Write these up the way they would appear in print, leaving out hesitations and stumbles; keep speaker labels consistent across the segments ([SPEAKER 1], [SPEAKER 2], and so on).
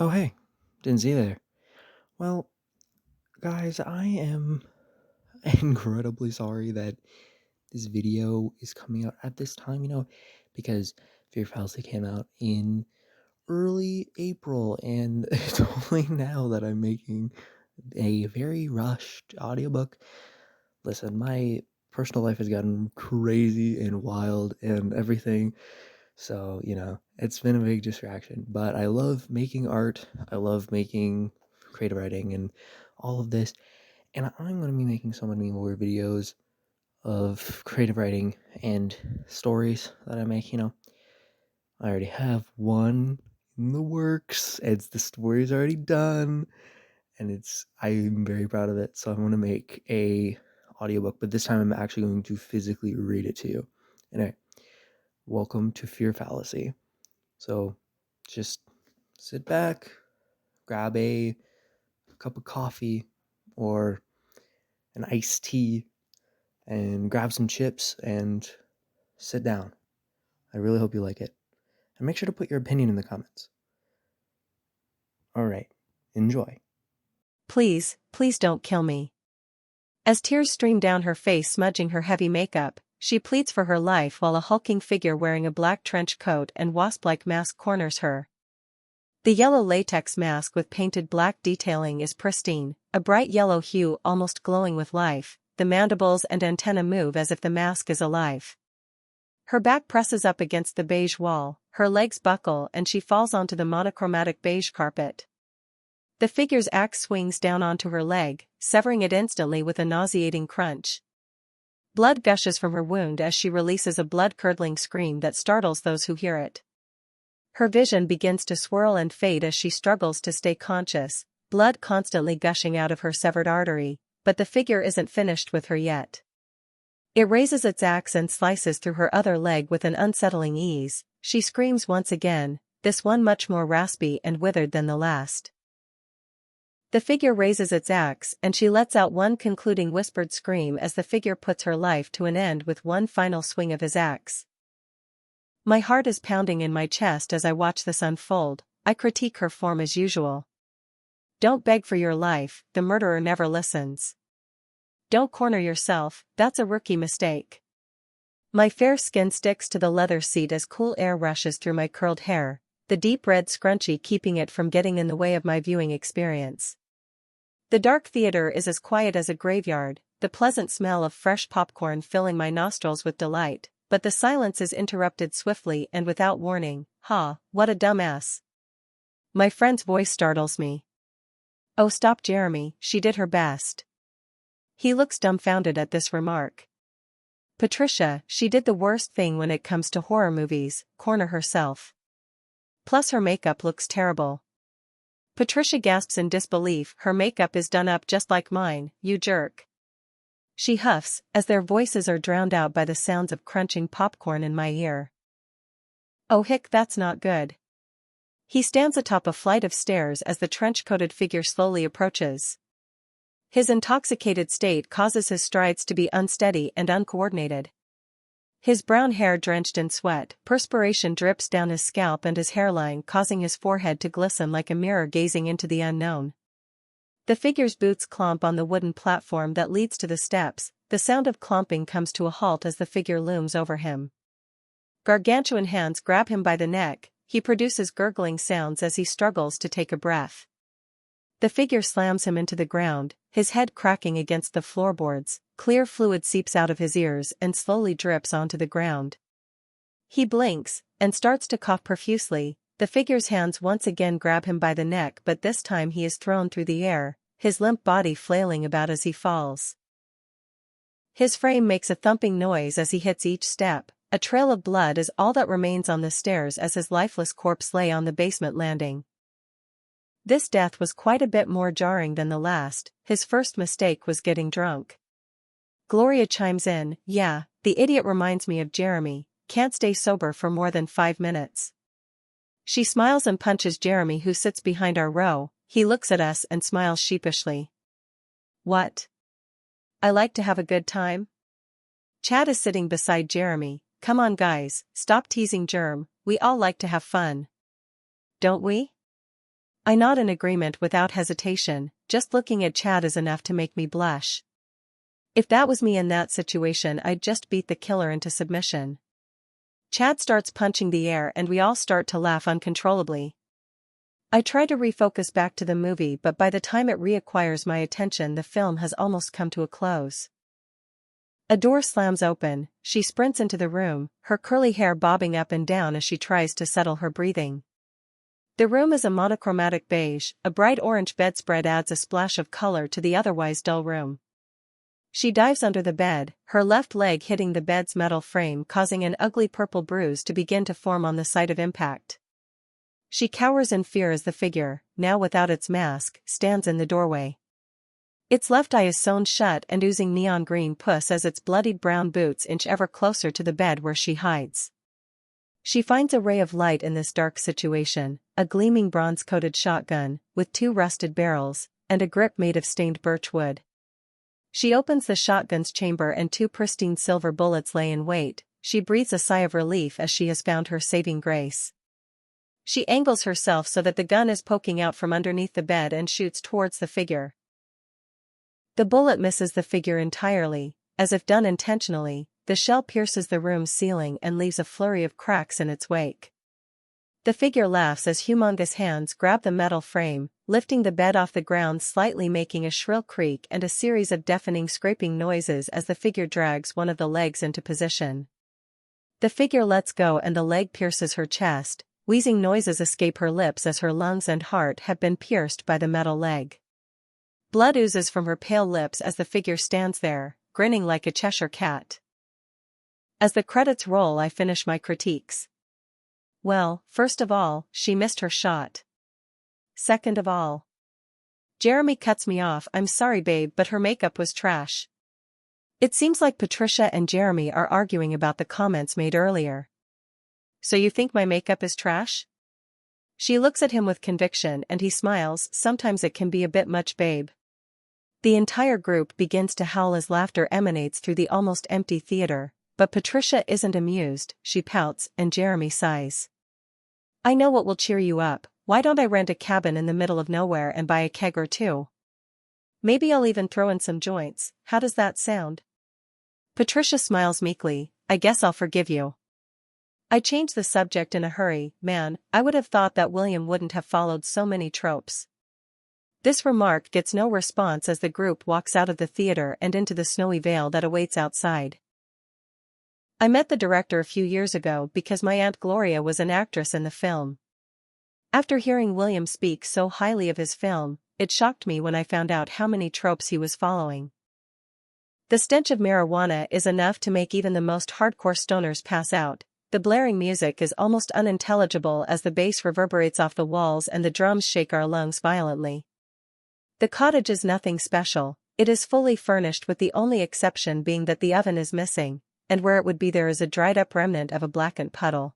[SPEAKER 1] Oh, hey, didn't see you there. Well, guys, I am incredibly sorry that this video is coming out at this time, because Fear Fallacy came out in early April, and it's only now that I'm making a very rushed audiobook. Listen, my personal life has gotten crazy and wild and everything, so, it's been a big distraction, but I love making art. I love making creative writing and all of this. And I'm going to be making so many more videos of creative writing and stories that I make. I already have one in the works. The story's already done, and I'm very proud of it. So I want to make a audiobook, but this time I'm actually going to physically read it to you. Anyway, welcome to Fear Fallacy. So just sit back, grab a cup of coffee or an iced tea, and grab some chips and sit down. I really hope you like it. And make sure to put your opinion in the comments. All right, enjoy.
[SPEAKER 2] Please, please don't kill me. As tears stream down her face smudging her heavy makeup, she pleads for her life while a hulking figure wearing a black trench coat and wasp-like mask corners her. The yellow latex mask with painted black detailing is pristine, a bright yellow hue almost glowing with life. The mandibles and antennae move as if the mask is alive. Her back presses up against the beige wall, her legs buckle and she falls onto the monochromatic beige carpet. The figure's axe swings down onto her leg, severing it instantly with a nauseating crunch. Blood gushes from her wound as she releases a blood-curdling scream that startles those who hear it. Her vision begins to swirl and fade as she struggles to stay conscious, blood constantly gushing out of her severed artery, but the figure isn't finished with her yet. It raises its axe and slices through her other leg with an unsettling ease. She screams once again, this one much more raspy and withered than the last. The figure raises its axe and she lets out one concluding whispered scream as the figure puts her life to an end with one final swing of his axe. My heart is pounding in my chest as I watch this unfold. I critique her form as usual. Don't beg for your life, the murderer never listens. Don't corner yourself, that's a rookie mistake. My fair skin sticks to the leather seat as cool air rushes through my curled hair, the deep red scrunchie keeping it from getting in the way of my viewing experience. The dark theater is as quiet as a graveyard, the pleasant smell of fresh popcorn filling my nostrils with delight, but the silence is interrupted swiftly and without warning. Ha, what a dumbass. My friend's voice startles me. Oh, stop, Jeremy, she did her best. He looks dumbfounded at this remark. Patricia, she did the worst thing when it comes to horror movies, corner herself. Plus her makeup looks terrible. Patricia gasps in disbelief, her makeup is done up just like mine, you jerk. She huffs, as their voices are drowned out by the sounds of crunching popcorn in my ear. Oh hick, that's not good. He stands atop a flight of stairs as the trench-coated figure slowly approaches. His intoxicated state causes his strides to be unsteady and uncoordinated. His brown hair drenched in sweat, perspiration drips down his scalp and his hairline causing his forehead to glisten like a mirror gazing into the unknown. The figure's boots clomp on the wooden platform that leads to the steps, the sound of clomping comes to a halt as the figure looms over him. Gargantuan hands grab him by the neck, he produces gurgling sounds as he struggles to take a breath. The figure slams him into the ground, his head cracking against the floorboards, clear fluid seeps out of his ears and slowly drips onto the ground. He blinks, and starts to cough profusely. The figure's hands once again grab him by the neck, but this time he is thrown through the air, his limp body flailing about as he falls. His frame makes a thumping noise as he hits each step. A trail of blood is all that remains on the stairs as his lifeless corpse lay on the basement landing. This death was quite a bit more jarring than the last. His first mistake was getting drunk. Gloria chimes in, yeah, the idiot reminds me of Jeremy, can't stay sober for more than 5 minutes. She smiles and punches Jeremy, who sits behind our row. He looks at us and smiles sheepishly. What? I like to have a good time? Chad is sitting beside Jeremy. Come on guys, stop teasing Germ, we all like to have fun. Don't we? I nod in agreement without hesitation, just looking at Chad is enough to make me blush. If that was me in that situation, I'd just beat the killer into submission. Chad starts punching the air and we all start to laugh uncontrollably. I try to refocus back to the movie, but by the time it reacquires my attention, the film has almost come to a close. A door slams open, she sprints into the room, her curly hair bobbing up and down as she tries to settle her breathing. The room is a monochromatic beige, a bright orange bedspread adds a splash of color to the otherwise dull room. She dives under the bed, her left leg hitting the bed's metal frame, causing an ugly purple bruise to begin to form on the site of impact. She cowers in fear as the figure, now without its mask, stands in the doorway. Its left eye is sewn shut and oozing neon green pus as its bloodied brown boots inch ever closer to the bed where she hides. She finds a ray of light in this dark situation, a gleaming bronze-coated shotgun, with 2 rusted barrels, and a grip made of stained birch wood. She opens the shotgun's chamber and 2 pristine silver bullets lay in wait. She breathes a sigh of relief as she has found her saving grace. She angles herself so that the gun is poking out from underneath the bed and shoots towards the figure. The bullet misses the figure entirely, as if done intentionally. The shell pierces the room's ceiling and leaves a flurry of cracks in its wake. The figure laughs as humongous hands grab the metal frame, lifting the bed off the ground slightly, making a shrill creak and a series of deafening scraping noises as the figure drags one of the legs into position. The figure lets go and the leg pierces her chest. Wheezing noises escape her lips as her lungs and heart have been pierced by the metal leg. Blood oozes from her pale lips as the figure stands there, grinning like a Cheshire cat. As the credits roll, I finish my critiques. Well, first of all, she missed her shot. Second of all, Jeremy cuts me off. I'm sorry babe, but her makeup was trash. It seems like Patricia and Jeremy are arguing about the comments made earlier. So you think my makeup is trash? She looks at him with conviction and he smiles. Sometimes it can be a bit much babe. The entire group begins to howl as laughter emanates through the almost empty theater, but Patricia isn't amused. She pouts and Jeremy sighs. I know what will cheer you up. Why don't I rent a cabin in the middle of nowhere and buy a keg or 2? Maybe I'll even throw in some joints. How does that sound? Patricia smiles meekly. I guess I'll forgive you. I change the subject in a hurry. Man, I would have thought that William wouldn't have followed so many tropes. This remark gets no response as the group walks out of the theater and into the snowy veil that awaits outside. I met the director a few years ago because my Aunt Gloria was an actress in the film. After hearing William speak so highly of his film, it shocked me when I found out how many tropes he was following. The stench of marijuana is enough to make even the most hardcore stoners pass out. The blaring music is almost unintelligible as the bass reverberates off the walls and the drums shake our lungs violently. The cottage is nothing special. It is fully furnished with the only exception being that the oven is missing, and where it would be there is a dried-up remnant of a blackened puddle.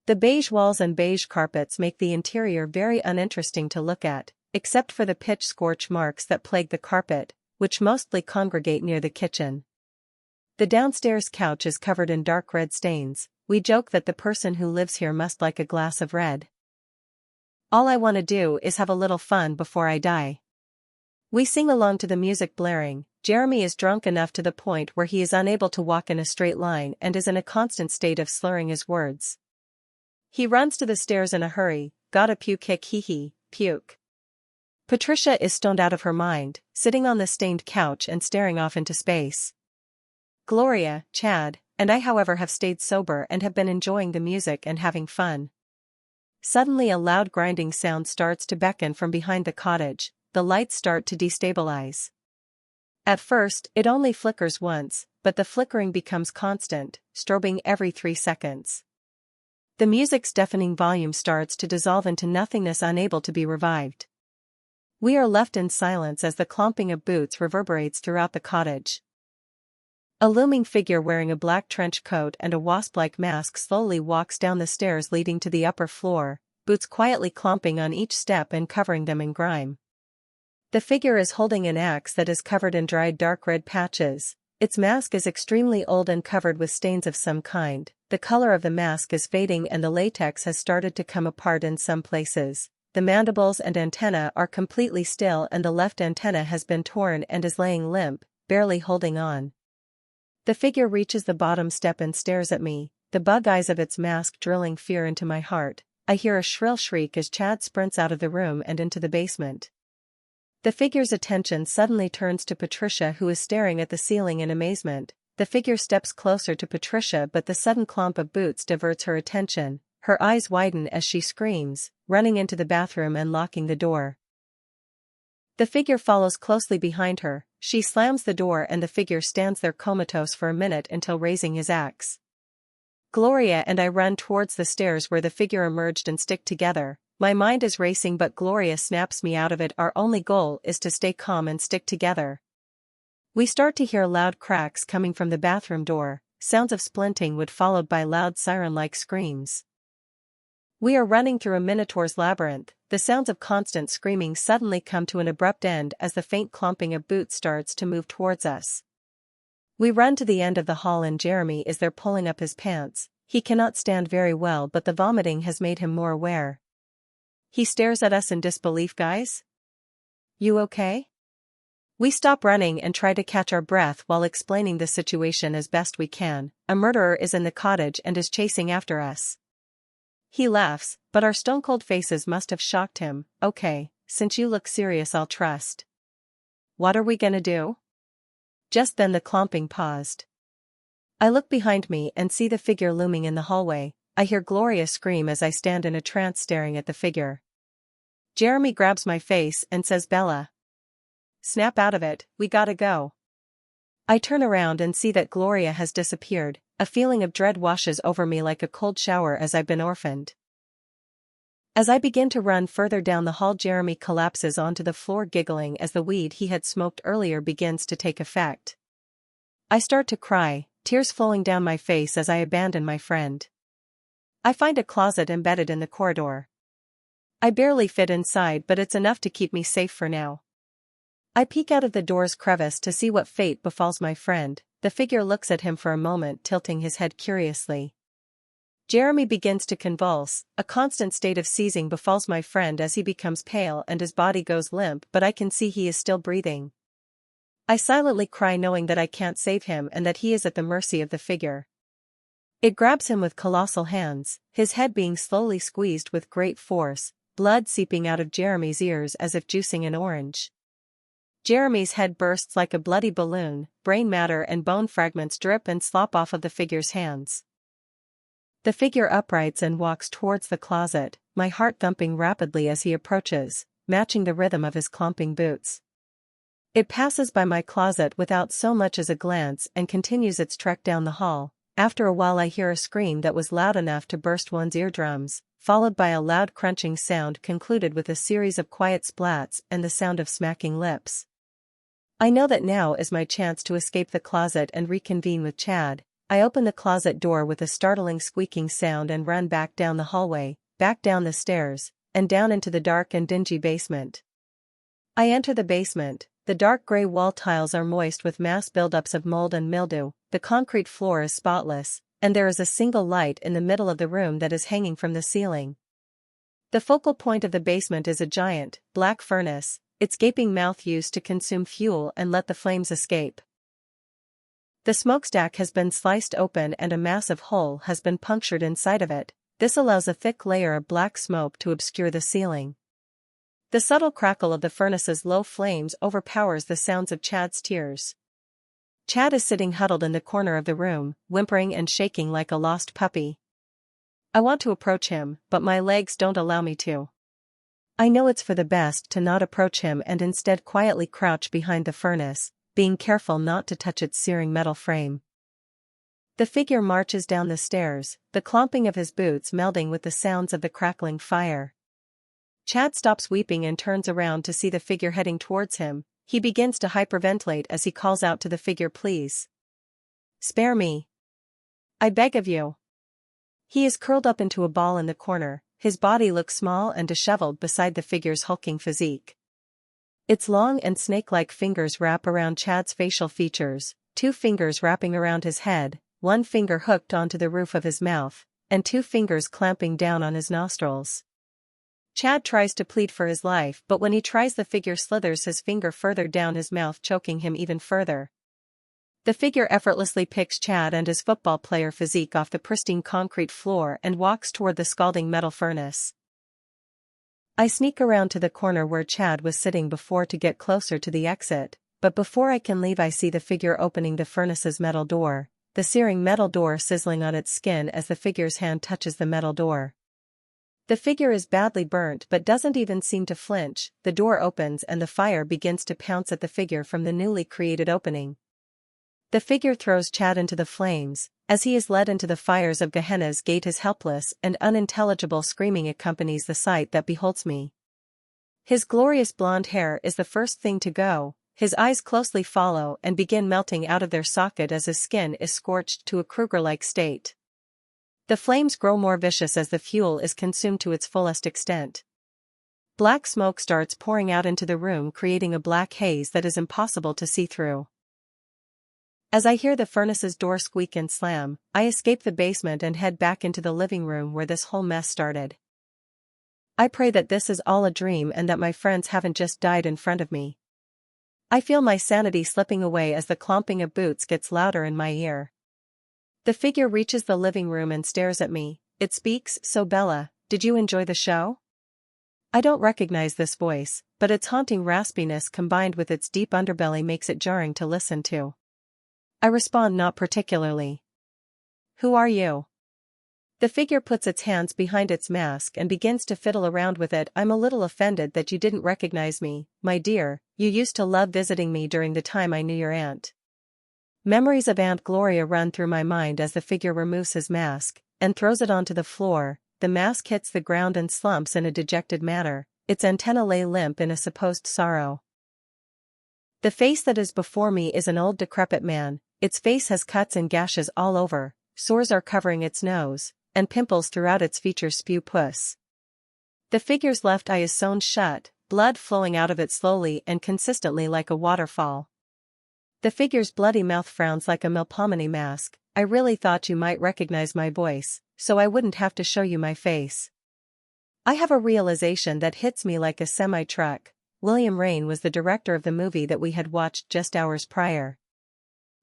[SPEAKER 2] The beige walls and beige carpets make the interior very uninteresting to look at, except for the pitch scorch marks that plague the carpet, which mostly congregate near the kitchen. The downstairs couch is covered in dark red stains. We joke that the person who lives here must like a glass of red. All I want to do is have a little fun before I die. We sing along to the music blaring. Jeremy is drunk enough to the point where he is unable to walk in a straight line and is in a constant state of slurring his words. He runs to the stairs in a hurry. Gotta puke, hic hee hee, puke. Patricia is stoned out of her mind, sitting on the stained couch and staring off into space. Gloria, Chad, and I however have stayed sober and have been enjoying the music and having fun. Suddenly a loud grinding sound starts to beckon from behind the cottage. The lights start to destabilize. At first, it only flickers once, but the flickering becomes constant, strobing every 3 seconds. The music's deafening volume starts to dissolve into nothingness, unable to be revived. We are left in silence as the clomping of boots reverberates throughout the cottage. A looming figure wearing a black trench coat and a wasp-like mask slowly walks down the stairs leading to the upper floor, boots quietly clomping on each step and covering them in grime. The figure is holding an axe that is covered in dried dark red patches. Its mask is extremely old and covered with stains of some kind. The color of the mask is fading and the latex has started to come apart in some places. the mandibles and antenna are completely still and the left antenna has been torn and is laying limp, barely holding on. The figure reaches the bottom step and stares at me, the bug eyes of its mask drilling fear into my heart. I hear a shrill shriek as Chad sprints out of the room and into the basement. The figure's attention suddenly turns to Patricia, who is staring at the ceiling in amazement. The figure steps closer to Patricia, but the sudden clomp of boots diverts her attention. Her eyes widen as she screams, running into the bathroom and locking the door. The figure follows closely behind her. She slams the door and the figure stands there comatose for a minute until raising his axe. Gloria and I run towards the stairs where the figure emerged and stick together. My mind is racing, but Gloria snaps me out of it. Our only goal is to stay calm and stick together. We start to hear loud cracks coming from the bathroom door, sounds of splinting wood followed by loud siren-like screams. We are running through a minotaur's labyrinth. The sounds of constant screaming suddenly come to an abrupt end as the faint clomping of boots starts to move towards us. We run to the end of the hall and Jeremy is there pulling up his pants. He cannot stand very well, but the vomiting has made him more aware. He stares at us in disbelief. Guys? You okay? We stop running and try to catch our breath while explaining the situation as best we can. A murderer is in the cottage and is chasing after us. He laughs, but our stone-cold faces must have shocked him. Okay, since you look serious, I'll trust. What are we gonna do? Just then the clomping paused. I look behind me and see the figure looming in the hallway. I hear Gloria scream as I stand in a trance staring at the figure. Jeremy grabs my face and says, "Bella, snap out of it, we gotta go." I turn around and see that Gloria has disappeared. A feeling of dread washes over me like a cold shower as I've been orphaned. As I begin to run further down the hall, Jeremy collapses onto the floor giggling as the weed he had smoked earlier begins to take effect. I start to cry, tears flowing down my face as I abandon my friend. I find a closet embedded in the corridor. I barely fit inside, but it's enough to keep me safe for now. I peek out of the door's crevice to see what fate befalls my friend. The figure looks at him for a moment, tilting his head curiously. Jeremy begins to convulse. A constant state of seizing befalls my friend as he becomes pale and his body goes limp, but I can see he is still breathing. I silently cry, knowing that I can't save him and that he is at the mercy of the figure. It grabs him with colossal hands, his head being slowly squeezed with great force, blood seeping out of Jeremy's ears as if juicing an orange. Jeremy's head bursts like a bloody balloon, brain matter and bone fragments drip and slop off of the figure's hands. The figure uprights and walks towards the closet, my heart thumping rapidly as he approaches, matching the rhythm of his clomping boots. It passes by my closet without so much as a glance and continues its trek down the hall. After a while I hear a scream that was loud enough to burst one's eardrums, followed by a loud crunching sound concluded with a series of quiet splats and the sound of smacking lips. I know that now is my chance to escape the closet and reconvene with Chad. I open the closet door with a startling squeaking sound and run back down the hallway, back down the stairs, and down into the dark and dingy basement. I enter the basement. The dark gray wall tiles are moist with mass buildups of mold and mildew, the concrete floor is spotless, and there is a single light in the middle of the room that is hanging from the ceiling. The focal point of the basement is a giant, black furnace, its gaping mouth used to consume fuel and let the flames escape. The smokestack has been sliced open and a massive hole has been punctured inside of it. This allows a thick layer of black smoke to obscure the ceiling. The subtle crackle of the furnace's low flames overpowers the sounds of Chad's tears. Chad is sitting huddled in the corner of the room, whimpering and shaking like a lost puppy. I want to approach him, but my legs don't allow me to. I know it's for the best to not approach him and instead quietly crouch behind the furnace, being careful not to touch its searing metal frame. The figure marches down the stairs, the clomping of his boots melding with the sounds of the crackling fire. Chad stops weeping and turns around to see the figure heading towards him. He begins to hyperventilate as he calls out to the figure, "Please. Spare me. I beg of you." He is curled up into a ball in the corner. His body looks small and disheveled beside the figure's hulking physique. Its long and snake-like fingers wrap around Chad's facial features, 2 fingers wrapping around his head, 1 finger hooked onto the roof of his mouth, and 2 fingers clamping down on his nostrils. Chad tries to plead for his life, but when he tries, the figure slithers his finger further down his mouth, choking him even further. The figure effortlessly picks Chad and his football player physique off the pristine concrete floor and walks toward the scalding metal furnace. I sneak around to the corner where Chad was sitting before to get closer to the exit, but before I can leave, I see the figure opening the furnace's metal door, the searing metal door sizzling on its skin as the figure's hand touches the metal door. The figure is badly burnt but doesn't even seem to flinch. The door opens and the fire begins to pounce at the figure from the newly created opening. The figure throws Chad into the flames. As he is led into the fires of Gehenna's gate, his helpless and unintelligible screaming accompanies the sight that beholds me. His glorious blonde hair is the first thing to go, his eyes closely follow and begin melting out of their socket as his skin is scorched to a Kruger-like state. The flames grow more vicious as the fuel is consumed to its fullest extent. Black smoke starts pouring out into the room, creating a black haze that is impossible to see through. As I hear the furnace's door squeak and slam, I escape the basement and head back into the living room where this whole mess started. I pray that this is all a dream and that my friends haven't just died in front of me. I feel my sanity slipping away as the clomping of boots gets louder in my ear. The figure reaches the living room and stares at me. It speaks. "So Bella, did you enjoy the show?" I don't recognize this voice, but its haunting raspiness combined with its deep underbelly makes it jarring to listen to. I respond, "Not particularly." "Who are you?" The figure puts its hands behind its mask and begins to fiddle around with it. "I'm a little offended that you didn't recognize me, my dear. You used to love visiting me during the time I knew your aunt." Memories of Aunt Gloria run through my mind as the figure removes his mask and throws it onto the floor. The mask hits the ground and slumps in a dejected manner, its antennae lay limp in a supposed sorrow. The face that is before me is an old decrepit man. Its face has cuts and gashes all over, sores are covering its nose, and pimples throughout its features spew pus. The figure's left eye is sewn shut, blood flowing out of it slowly and consistently like a waterfall. The figure's bloody mouth frowns like a Melpomene mask. "I really thought you might recognize my voice, so I wouldn't have to show you my face." I have a realization that hits me like a semi-truck. William Rain was the director of the movie that we had watched just hours prior.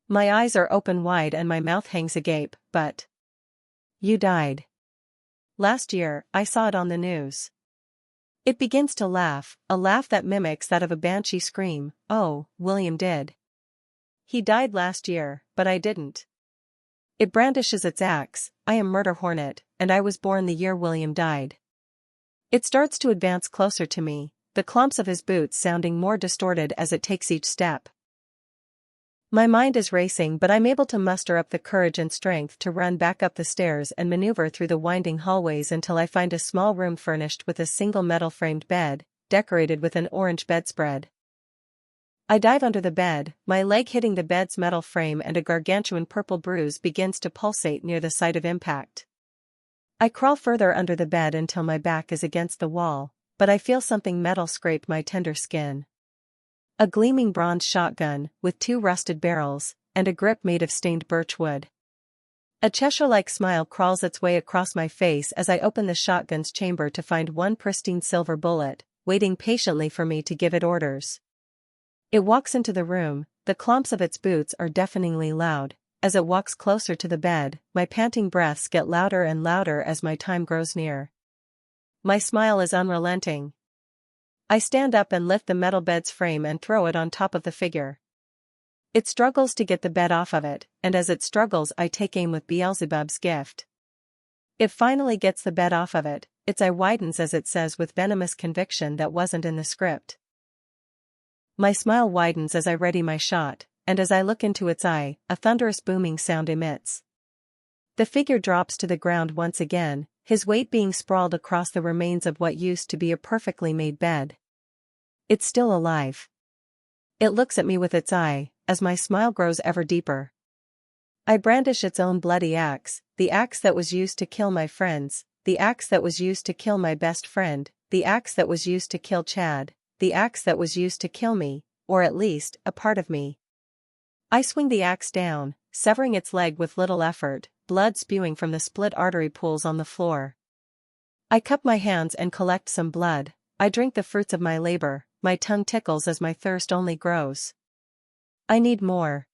[SPEAKER 2] My eyes are open wide and my mouth hangs agape. "But you died last year, I saw it on the news." It begins to laugh, a laugh that mimics that of a banshee scream. "Oh, William did. He died last year, but I didn't." It brandishes its axe. "I am Murder Hornet, and I was born the year William died." It starts to advance closer to me, the clomps of his boots sounding more distorted as it takes each step. My mind is racing, but I'm able to muster up the courage and strength to run back up the stairs and maneuver through the winding hallways until I find a small room furnished with a single metal-framed bed, decorated with an orange bedspread. I dive under the bed, my leg hitting the bed's metal frame, and a gargantuan purple bruise begins to pulsate near the site of impact. I crawl further under the bed until my back is against the wall, but I feel something metal scrape my tender skin. A gleaming bronze shotgun, with 2 rusted barrels, and a grip made of stained birch wood. A Cheshire-like smile crawls its way across my face as I open the shotgun's chamber to find one pristine silver bullet, waiting patiently for me to give it orders. It walks into the room, the clomps of its boots are deafeningly loud. As it walks closer to the bed, my panting breaths get louder and louder as my time grows near. My smile is unrelenting. I stand up and lift the metal bed's frame and throw it on top of the figure. It struggles to get the bed off of it, and as it struggles I take aim with Beelzebub's gift. It finally gets the bed off of it, its eye widens as it says with venomous conviction that wasn't in the script. My smile widens as I ready my shot, and as I look into its eye, a thunderous booming sound emits. The figure drops to the ground once again, his weight being sprawled across the remains of what used to be a perfectly made bed. It's still alive. It looks at me with its eye, as my smile grows ever deeper. I brandish its own bloody axe, the axe that was used to kill my friends, the axe that was used to kill my best friend, the axe that was used to kill Chad, the axe that was used to kill me, or at least, a part of me. I swing the axe down, severing its leg with little effort, blood spewing from the split artery pools on the floor. I cup my hands and collect some blood. I drink the fruits of my labor, my tongue tickles as my thirst only grows. I need more.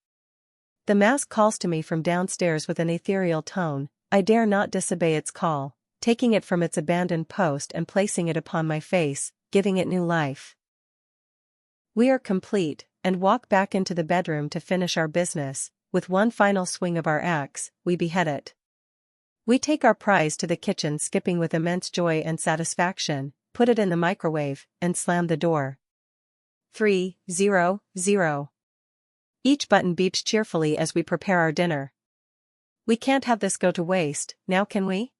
[SPEAKER 2] The mask calls to me from downstairs with an ethereal tone. I dare not disobey its call, taking it from its abandoned post and placing it upon my face, giving it new life. We are complete, and walk back into the bedroom to finish our business. With one final swing of our axe, we behead it. We take our prize to the kitchen, skipping with immense joy and satisfaction, put it in the microwave, and slam the door. 3:00. Each button beeps cheerfully as we prepare our dinner. We can't have this go to waste, now can we?